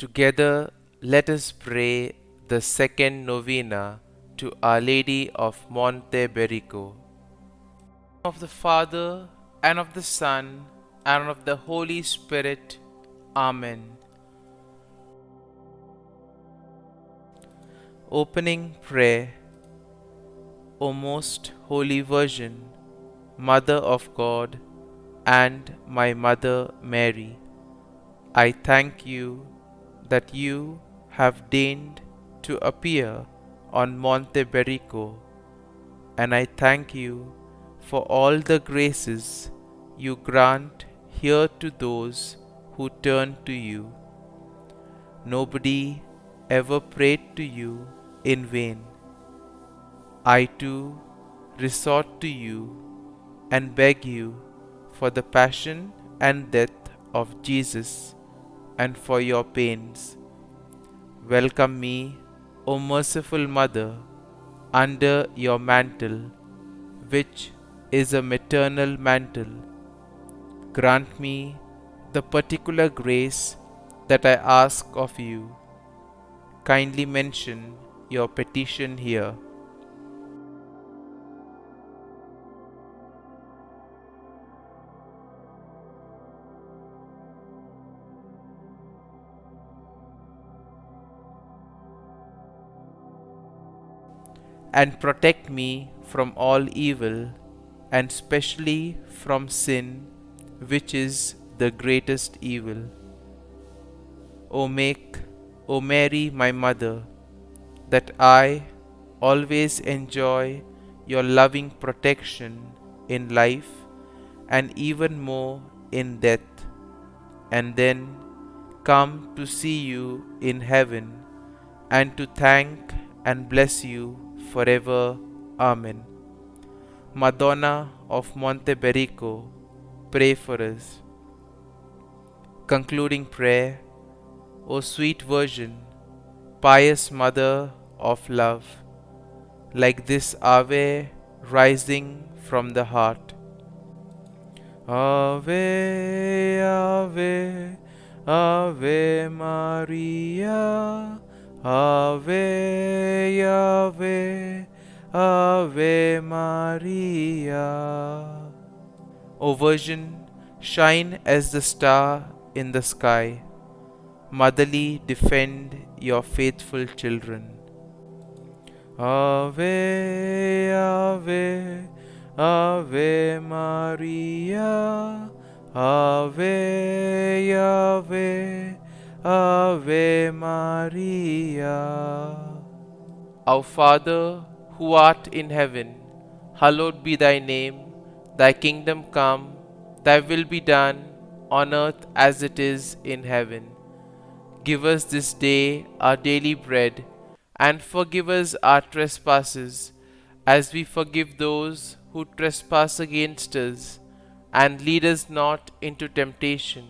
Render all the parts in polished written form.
Together, let us pray the second novena to Our Lady of Monte Berico. Of the Father, and of the Son, and of the Holy Spirit. Amen. Opening Prayer. O most Holy Virgin, Mother of God, and my Mother Mary, I thank you that you have deigned to appear on Monte Berico, and I thank you for all the graces you grant here to those who turn to you. Nobody ever prayed to you in vain. I too resort to you and beg you for the passion and death of Jesus and for your pains. Welcome me, O merciful Mother, under your mantle, which is a maternal mantle. Grant me the particular grace that I ask of you. Kindly mention your petition here. And protect me from all evil, and specially from sin, which is the greatest evil. O Mary, my Mother, that I always enjoy your loving protection in life and even more in death, and then come to see you in heaven and to thank and bless you forever. Amen. Madonna of Monte Berico, pray for us. Concluding prayer. O sweet Virgin, pious Mother of love, like this Ave rising from the heart. Ave, Ave, Ave Maria, Ave, Ave, Ave Maria. O Virgin, shine as the star in the sky. Motherly defend your faithful children. Ave, Ave, Ave Maria, Ave, Ave, Ave Maria. Our Father, who art in heaven, hallowed be thy name. Thy kingdom come, thy will be done, on earth as it is in heaven. Give us this day our daily bread, and forgive us our trespasses, as we forgive those who trespass against us. And lead us not into temptation,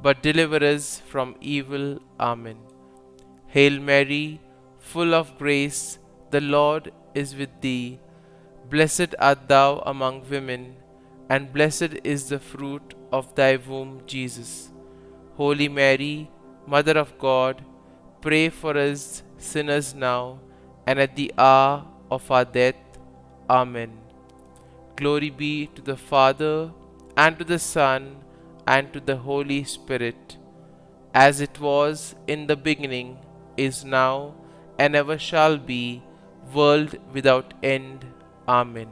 but deliver us from evil. Amen. Hail Mary, full of grace, the Lord is with thee. Blessed art thou among women, and blessed is the fruit of thy womb, Jesus. Holy Mary, Mother of God, pray for us sinners now and at the hour of our death. Amen. Glory be to the Father, and to the Son, and to the Holy Spirit, as it was in the beginning, is now, and ever shall be, world without end. Amen.